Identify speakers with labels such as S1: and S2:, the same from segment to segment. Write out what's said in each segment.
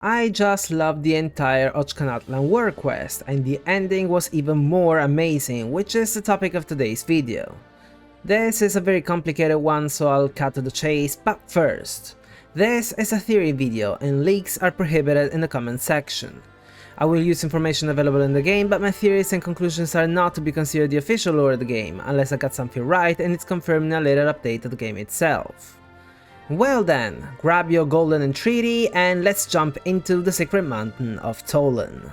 S1: I just loved the entire Xiuhcoatl World Quest, and the ending was even more amazing, which is the topic of today's video. This is a very complicated one, so I'll cut to the chase, but first, this is a theory video and leaks are prohibited in the comment section. I will use information available in the game, but my theories and conclusions are not to be considered the official lore of the game, unless I got something right and it's confirmed in a later update of the game itself. Well then, grab your golden entreaty and let's jump into the Sacred Mountain of Tollan.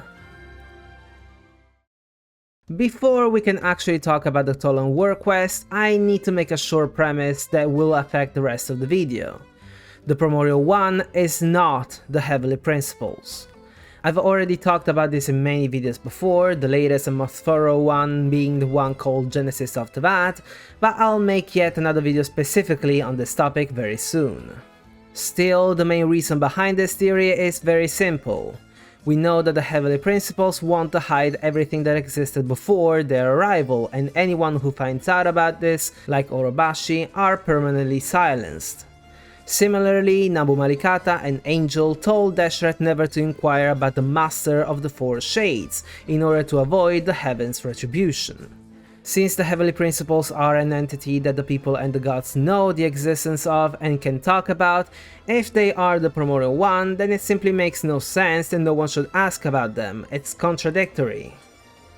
S1: Before we can actually talk about the Tollan World Quest, I need to make a short premise that will affect the rest of the video. The Primordial One is not the Heavenly Principles. I've already talked about this in many videos before, the latest and most thorough one being the one called Genesis of Teyvat, but I'll make yet another video specifically on this topic very soon. Still, the main reason behind this theory is very simple. We know that the Heavenly Principles want to hide everything that existed before their arrival, and anyone who finds out about this, like Orobashi, are permanently silenced. Similarly, Nabu Marikata, an angel, told Deshret never to inquire about the Master of the Four Shades, in order to avoid the Heaven's retribution. Since the Heavenly Principles are an entity that the people and the gods know the existence of and can talk about, if they are the Primordial One, then it simply makes no sense and no one should ask about them, it's contradictory.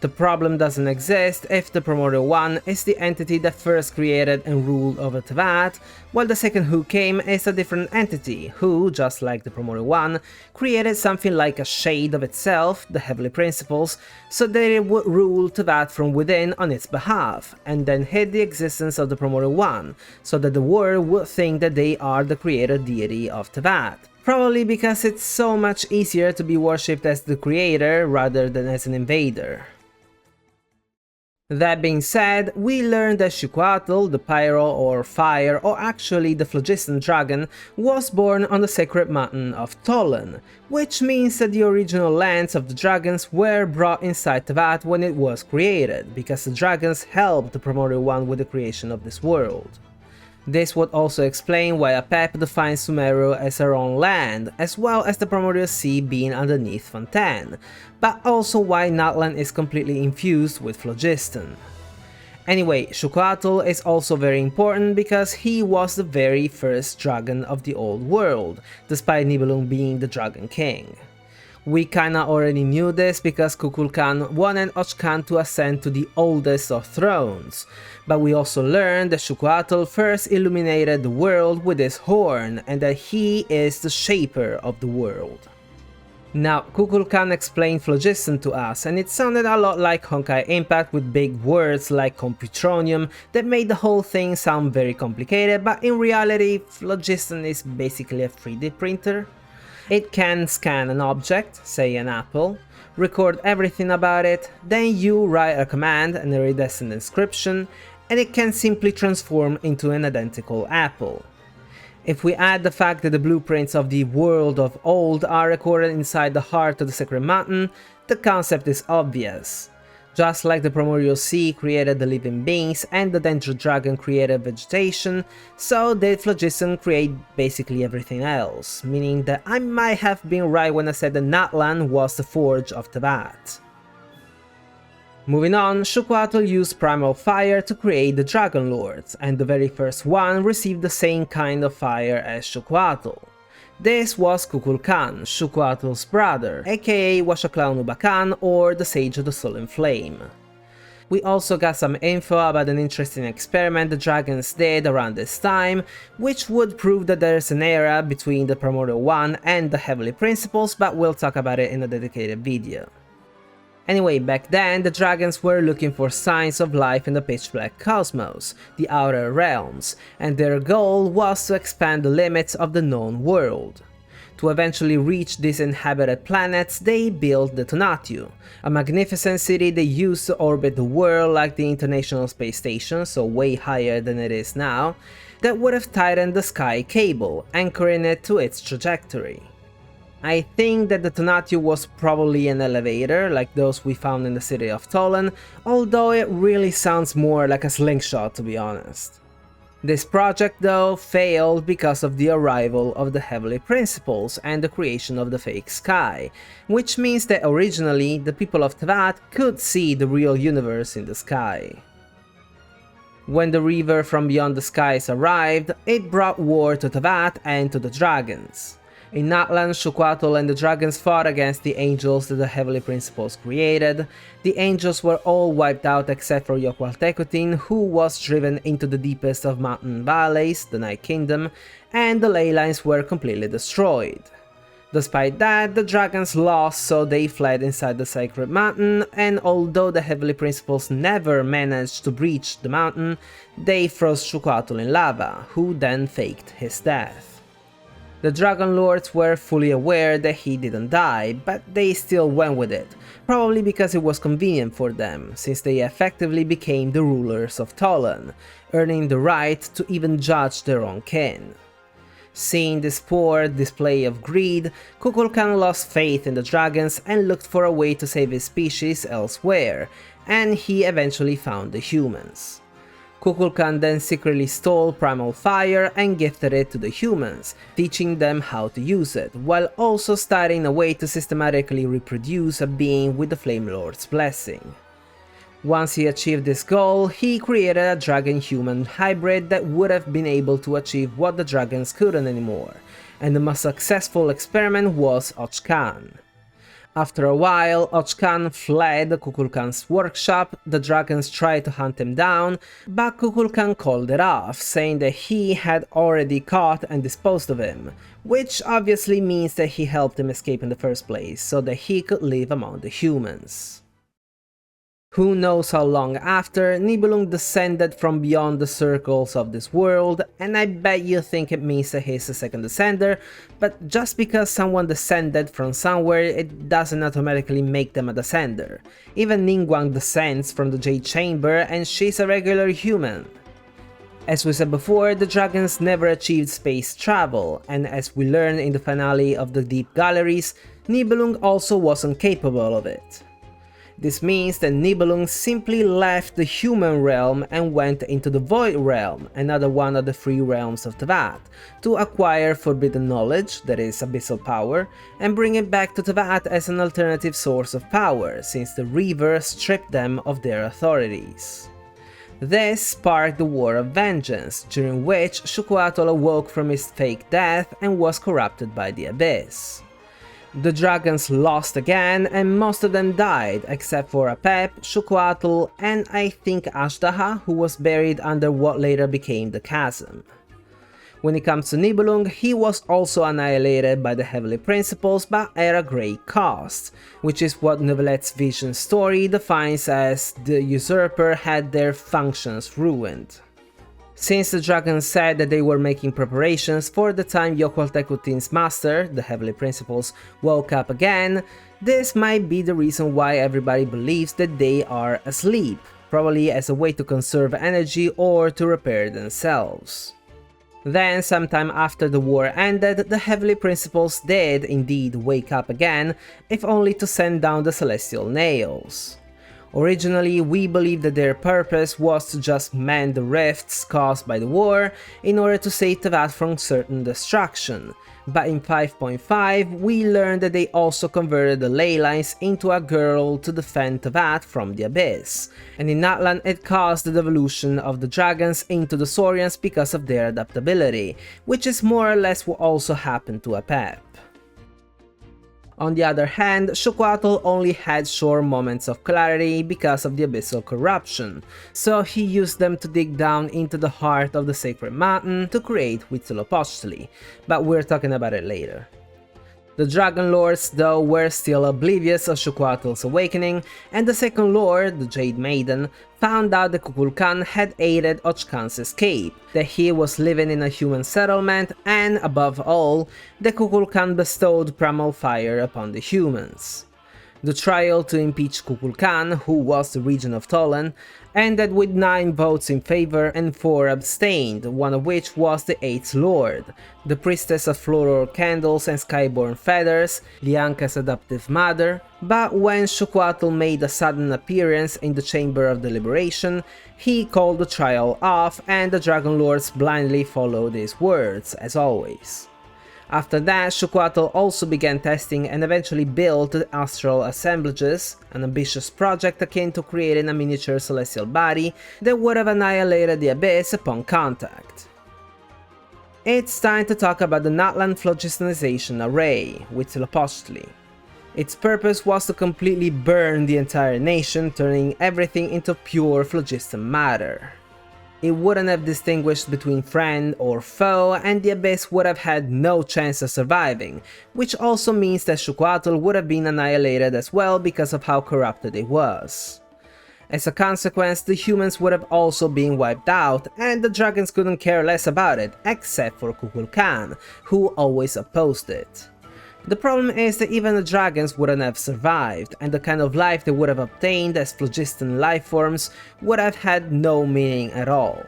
S1: The problem doesn't exist if the Primordial One is the entity that first created and ruled over Teyvat, while the second who came is a different entity who, just like the Primordial One, created something like a shade of itself, the Heavenly Principles, so that it would rule Teyvat from within on its behalf, and then hid the existence of the Primordial One, so that the world would think that they are the creator deity of Teyvat. Probably because it's so much easier to be worshipped as the creator rather than as an invader. That being said, we learned that Xiuhcoatl, the Pyro or Fire, or actually the Phlogiston dragon, was born on the Sacred Mountain of Tollan, which means that the original lands of the dragons were brought inside Teyvat when it was created, because the dragons helped the Primordial One with the creation of this world. This would also explain why Apep defines Sumeru as her own land, as well as the Primordial Sea being underneath Fontaine, but also why Natlan is completely infused with Phlogiston. Anyway, Xiuhcoatl is also very important because he was the very first dragon of the old world, despite Nibelung being the Dragon King. We kinda already knew this because Kukulkan wanted Xiuhcoatl to ascend to the oldest of thrones, but we also learned that Xiuhcoatl first illuminated the world with his horn and that he is the shaper of the world. Now, Kukulkan explained Phlogiston to us, and it sounded a lot like ShadowXImpact with big words like Computronium that made the whole thing sound very complicated, but in reality, Phlogiston is basically a 3D printer. It can scan an object, say an apple, record everything about it, then you write a command and a iridescent inscription, and it can simply transform into an identical apple. If we add the fact that the blueprints of the world of old are recorded inside the heart of the Sacred Mountain, the concept is obvious. Just like the Primordial Sea created the living beings and the Dendro Dragon created vegetation, so did Phlogiston create basically everything else, meaning that I might have been right when I said that Natlan was the forge of Teyvat. Moving on, Xiuhcoatl used primal fire to create the Dragon Lords, and the very first one received the same kind of fire as Xiuhcoatl. This was Kukulkan, Xiuhcoatl's brother, aka Washaclaw Nubakan or the Sage of the Sullen Flame. We also got some info about an interesting experiment the dragons did around this time, which would prove that there's an era between the Primordial One and the Heavenly Principles, but we'll talk about it in a dedicated video. Anyway, back then, the dragons were looking for signs of life in the pitch-black cosmos, the outer realms, and their goal was to expand the limits of the known world. To eventually reach these inhabited planets, they built the Tonatiuh, a magnificent city they used to orbit the world like the International Space Station, so way higher than it is now, that would have tightened the sky cable, anchoring it to its trajectory. I think that the Tonatiuh was probably an elevator, like those we found in the city of Tollan, although it really sounds more like a slingshot to be honest. This project though failed because of the arrival of the Heavenly Principles and the creation of the fake sky, which means that originally the people of Teyvat could see the real universe in the sky. When the Reaver from beyond the skies arrived, it brought war to Teyvat and to the dragons. In Natlan, Xiuhcoatl and the dragons fought against the angels that the Heavenly Principles created. The angels were all wiped out except for Xiuhcoatl, who was driven into the deepest of mountain valleys, the Night Kingdom, and the ley lines were completely destroyed. Despite that, the dragons lost, so they fled inside the sacred mountain, and although the Heavenly Principles never managed to breach the mountain, they froze Xiuhcoatl in lava, who then faked his death. The Dragon Lords were fully aware that he didn't die, but they still went with it, probably because it was convenient for them, since they effectively became the rulers of Tollan, earning the right to even judge their own kin. Seeing this poor display of greed, Kukulkan lost faith in the dragons and looked for a way to save his species elsewhere, and he eventually found the humans. Kukulkan then secretly stole primal fire and gifted it to the humans, teaching them how to use it, while also starting a way to systematically reproduce a being with the Flame Lord's blessing. Once he achieved this goal, he created a dragon-human hybrid that would have been able to achieve what the dragons couldn't anymore, and the most successful experiment was Xiuhcoatl. After a while, Xiuhcoatl fled Kukulkan's workshop. The dragons tried to hunt him down, but Kukulkan called it off, saying that he had already caught and disposed of him, which obviously means that he helped him escape in the first place, so that he could live among the humans. Who knows how long after, Nibelung descended from beyond the circles of this world, and I bet you think it means that he's a second descender, but just because someone descended from somewhere, it doesn't automatically make them a descender. Even Ningguang descends from the Jade Chamber, and she's a regular human. As we said before, the dragons never achieved space travel, and as we learn in the finale of the Deep Galleries, Nibelung also wasn't capable of it. This means that Nibelung simply left the human realm and went into the Void realm, another one of the three realms of Teyvat, to acquire forbidden knowledge, that is abyssal power, and bring it back to Teyvat as an alternative source of power, since the Reaver stripped them of their authorities. This sparked the War of Vengeance, during which Xiuhcoatl awoke from his fake death and was corrupted by the Abyss. The dragons lost again, and most of them died, except for Apep, Xiuhcoatl, and I think Ashtaha, who was buried under what later became the Chasm. When it comes to Nibelung, he was also annihilated by the Heavenly Principles, but at a great cost, which is what Nouvelette's vision story defines as the usurper had their functions ruined. Since the dragons said that they were making preparations for the time Xiuhcoatl's master, the Heavenly Principles, woke up again, this might be the reason why everybody believes that they are asleep, probably as a way to conserve energy or to repair themselves. Then, sometime after the war ended, the Heavenly Principles did indeed wake up again, if only to send down the Celestial Nails. Originally, we believed that their purpose was to just mend the rifts caused by the war in order to save Teyvat from certain destruction, but in 5.5 we learned that they also converted the ley lines into a girl to defend Teyvat from the Abyss, and in Natlan it caused the devolution of the dragons into the Saurians because of their adaptability, which is more or less what also happened to Apep. On the other hand, Xiuhcoatl only had short moments of clarity because of the abyssal corruption, so he used them to dig down into the heart of the sacred mountain to create Huitzilopochtli, but we're talking about it later. The Dragon Lords, though, were still oblivious of Xiuhcoatl's awakening, and the second Lord, the Jade Maiden, found out that Kukulkan had aided Xiuhcoatl's escape, that he was living in a human settlement, and, above all, that Kukulkan bestowed primal fire upon the humans. The trial to impeach Kukulkan, who was the regent of Tollan, ended with 9 votes in favor and 4 abstained, one of which was the 8th Lord, the priestess of floral candles and skyborn feathers, Lianca's adoptive mother, but when Xiuhcoatl made a sudden appearance in the Chamber of Deliberation, he called the trial off and the Dragon Lords blindly followed his words, as always. After that, Xiuhcoatl also began testing and eventually built the Astral Assemblages, an ambitious project akin to creating a miniature celestial body that would have annihilated the Abyss upon contact. It's time to talk about the natlan phlogistonization array, Huitzilopochtli. Its purpose was to completely burn the entire nation, turning everything into pure phlogiston matter. It wouldn't have distinguished between friend or foe, and the Abyss would have had no chance of surviving, which also means that Xiuhcoatl would have been annihilated as well because of how corrupted it was. As a consequence, the humans would have also been wiped out, and the dragons couldn't care less about it, except for Kukulkan, who always opposed it. The problem is that even the dragons wouldn't have survived, and the kind of life they would have obtained as phlogiston lifeforms would have had no meaning at all.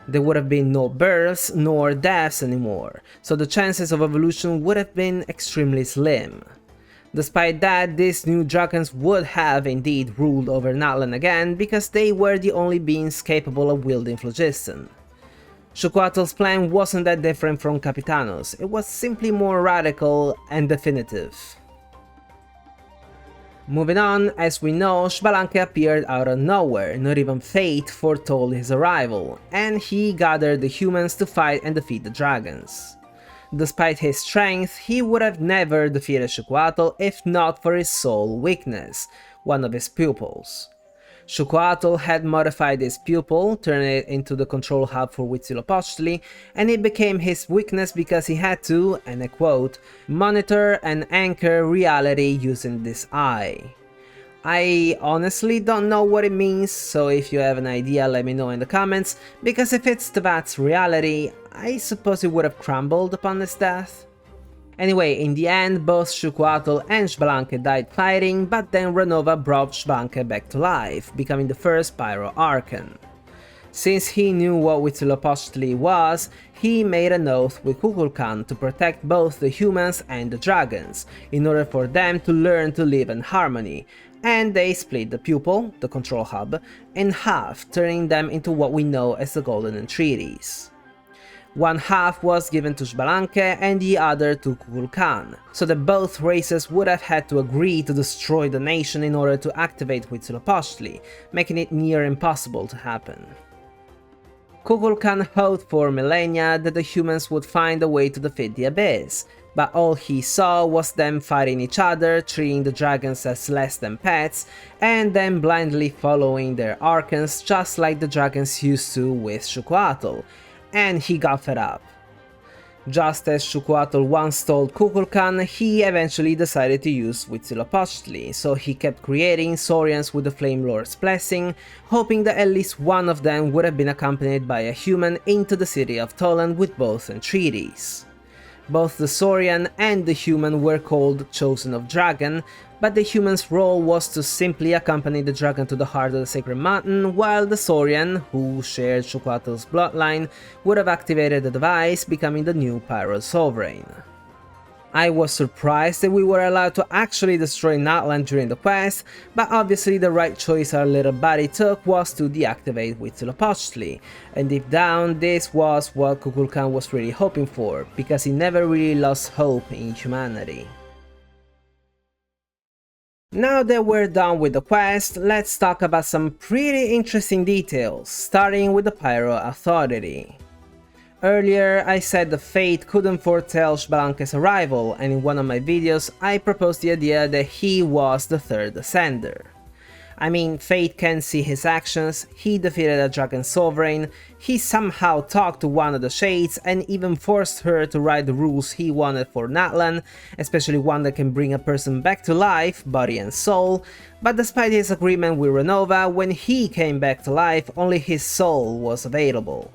S1: There would have been no births nor deaths anymore, so the chances of evolution would have been extremely slim. Despite that, these new dragons would have indeed ruled over natlan again because they were the only beings capable of wielding phlogiston. Xiuhcoatl's plan wasn't that different from Capitano's, it was simply more radical and definitive. Moving on, as we know, Xbalanque appeared out of nowhere, not even fate foretold his arrival, and he gathered the humans to fight and defeat the dragons. Despite his strength, he would have never defeated Xiuhcoatl if not for his sole weakness, one of his pupils. Xiuhcoatl had modified his pupil, turning it into the control hub for Huitzilopochtli, and it became his weakness because he had to, and I quote, monitor and anchor reality using this eye. I honestly don't know what it means, so if you have an idea let me know in the comments, because if it's Teyvat's reality, I suppose it would have crumbled upon his death. Anyway, in the end, both Xiuhcoatl and Xbalanque died fighting, but then Renova brought Xbalanque back to life, becoming the first Pyro Archon. Since he knew what Huitzilopochtli was, he made an oath with Kukulkan to protect both the humans and the dragons, in order for them to learn to live in harmony, and they split the pupil, the control hub, in half, turning them into what we know as the Golden Entreaties. One half was given to Xbalanque and the other to Kukulkan, so that both races would have had to agree to destroy the nation in order to activate Huitzilopochtli, making it near impossible to happen. Kukulkan hoped for millennia that the humans would find a way to defeat the Abyss, but all he saw was them fighting each other, treating the dragons as less than pets, and then blindly following their archons just like the dragons used to with Xiuhcoatl, and he got fed up. Just as Xiuhcoatl once told Kukulkan, he eventually decided to use Huitzilopochtli, so he kept creating Saurians with the Flame Lord's blessing, hoping that at least one of them would have been accompanied by a human into the city of Tollan with both entreaties. Both the Saurian and the human were called Chosen of Dragon, but the human's role was to simply accompany the dragon to the heart of the Sacred Mountain, while the Saurian, who shared Xiuhcoatl's bloodline, would have activated the device, becoming the new Pyro Sovereign. I was surprised that we were allowed to actually destroy natlan during the quest, but obviously the right choice our little buddy took was to deactivate Huitzilopochtli, and deep down this was what Kukulkan was really hoping for, because he never really lost hope in humanity. Now that we're done with the quest, let's talk about some pretty interesting details, starting with the Pyro Authority. Earlier I said the Fate couldn't foretell Xbalanque's arrival, and in one of my videos I proposed the idea that he was the third Ascender. I mean, Fate can see his actions, he defeated a Dragon Sovereign, he somehow talked to one of the Shades and even forced her to write the rules he wanted for natlan, especially one that can bring a person back to life, body and soul, but despite his agreement with Renova, when he came back to life, only his soul was available.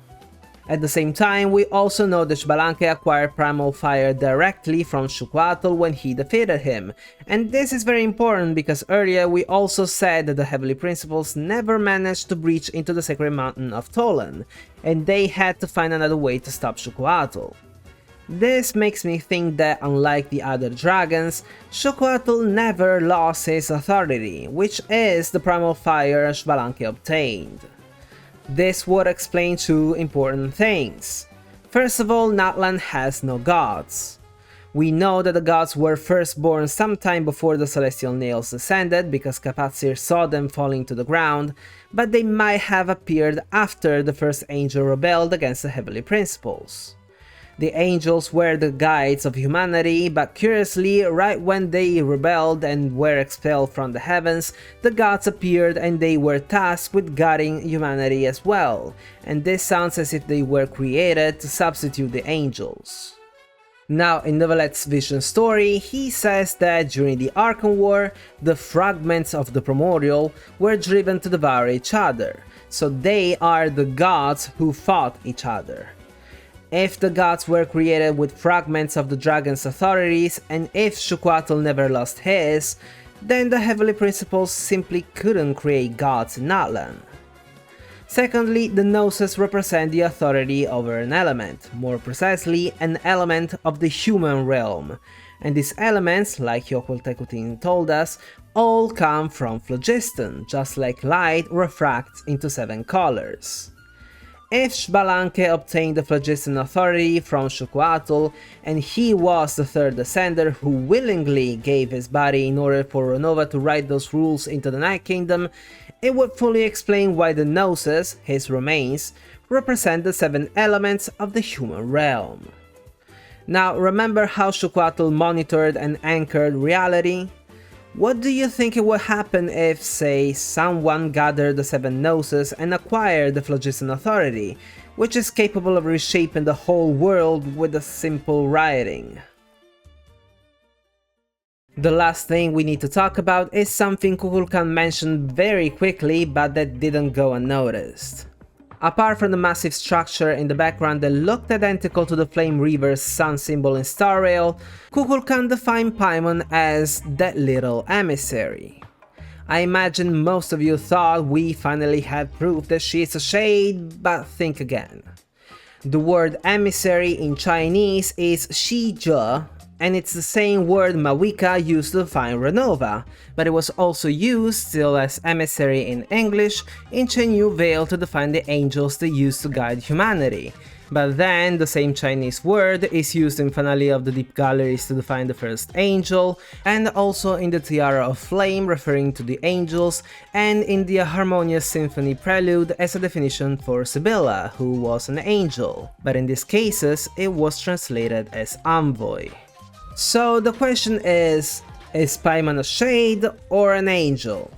S1: At the same time, we also know that Xbalanque acquired primal fire directly from Xiuhcoatl when he defeated him, and this is very important because earlier we also said that the Heavenly Principles never managed to breach into the sacred mountain of Tollan, and they had to find another way to stop Xiuhcoatl. This makes me think that unlike the other dragons, Xiuhcoatl never lost his authority, which is the primal fire Xbalanque obtained. This would explain two important things. First of all, Natlan has no gods. We know that the gods were first born sometime before the celestial nails descended because Kapatsir saw them falling to the ground, but they might have appeared after the first angel rebelled against the heavenly principles. The angels were the guides of humanity, but curiously, right when they rebelled and were expelled from the heavens, the gods appeared and they were tasked with guiding humanity as well, and this sounds as if they were created to substitute the angels. Now, in Neuvlet's vision story, he says that during the Archon War, the fragments of the Primordial were driven to devour each other, so they are the gods who fought each other. If the gods were created with fragments of the dragon's authorities, and if Xiuhcoatl never lost his, then the heavenly principles simply couldn't create gods in Natlan. Secondly, the noses represent the authority over an element, more precisely, an element of the human realm, and these elements, like Xiuhcoatl told us, all come from Phlogiston, just like light refracts into 7 colors. If Xbalanque obtained the Phlogiston Authority from Xiuhcoatl, and he was the third descender who willingly gave his body in order for Renova to write those rules into the Night Kingdom, it would fully explain why the noses, his remains, represent the 7 elements of the human realm. Now, remember how Xiuhcoatl monitored and anchored reality? What do you think it would happen if, say, someone gathered the 7 noses and acquired the Phlogiston Authority, which is capable of reshaping the whole world with a simple writing? The last thing we need to talk about is something Kukulkan mentioned very quickly but that didn't go unnoticed. Apart from the massive structure in the background that looked identical to the Flame Reaver's sun symbol in Star Rail, Kukulkan defined Paimon as that little emissary. I imagine most of you thought we finally had proof that she is a shade, but think again. The word emissary in Chinese is Shizhe, and it's the same word Mawika used to define Renova, but it was also used, still as emissary in English, in Chenyu Vale to define the angels they used to guide humanity. But then, the same Chinese word is used in Finale of the Deep Galleries to define the first angel, and also in the Tiara of Flame referring to the angels, and in the Harmonious Symphony Prelude as a definition for Sibylla, who was an angel, but in these cases it was translated as envoy. So the question is Paimon a shade or an angel?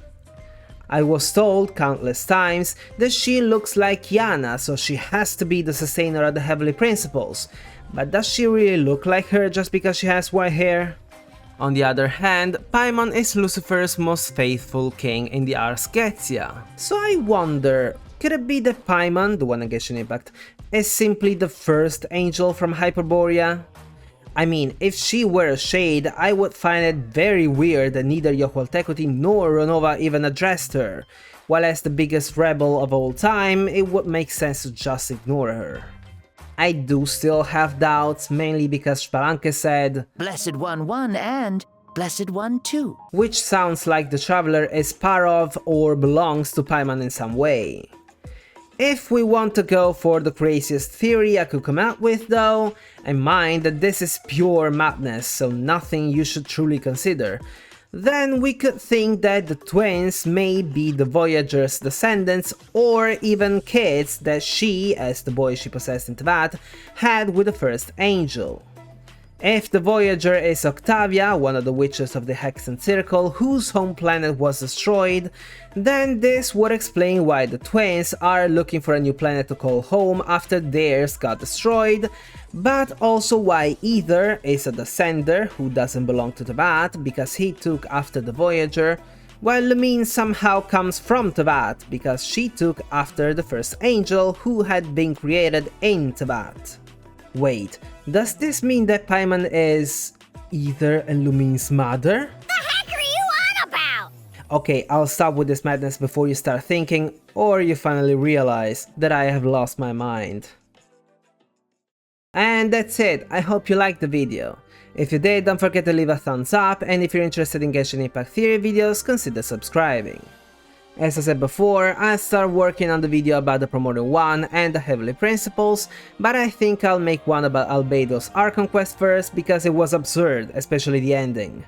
S1: I was told countless times that she looks like Yana, so she has to be the sustainer of the heavenly principles, but does she really look like her just because she has white hair? On the other hand, Paimon is Lucifer's most faithful king in the Ars Goetia, so I wonder, could it be that Paimon, the one in ShadowXImpact, is simply the first angel from Hyperborea? I mean, if she were a shade, I would find it very weird that neither Xiuhcoatl nor Renova even addressed her, while as the biggest rebel of all time, it would make sense to just ignore her. I do still have doubts, mainly because Xbalanque said,
S2: "Blessed One 1 and Blessed One 2.
S1: Which sounds like the Traveler is part of or belongs to Paimon in some way. If we want to go for the craziest theory I could come up with though, and mind that this is pure madness, so nothing you should truly consider, then we could think that the twins may be the Voyager's descendants or even kids that she, as the boy she possessed in Teyvat, had with the first angel. If the Voyager is Octavia, one of the witches of the Hexen Circle whose home planet was destroyed, then this would explain why the twins are looking for a new planet to call home after theirs got destroyed, but also why Ether is a descender who doesn't belong to Teyvat because he took after the Voyager, while Lumine somehow comes from Teyvat because she took after the first angel who had been created in Teyvat. Wait, does this mean that Paimon is either Lumine's mother?
S3: The heck are you on about?
S1: Okay, I'll stop with this madness before you start thinking, or you finally realize that I have lost my mind. And that's it, I hope you liked the video. If you did, don't forget to leave a thumbs up, and if you're interested in Genshin Impact Theory videos, consider subscribing. As I said before, I'll start working on the video about the Primordial 1 and the Heavenly Principles, but I think I'll make one about Albedo's Archon quest first because it was absurd, especially the ending.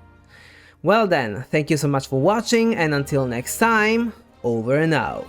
S1: Well then, thank you so much for watching, and until next time, over and out.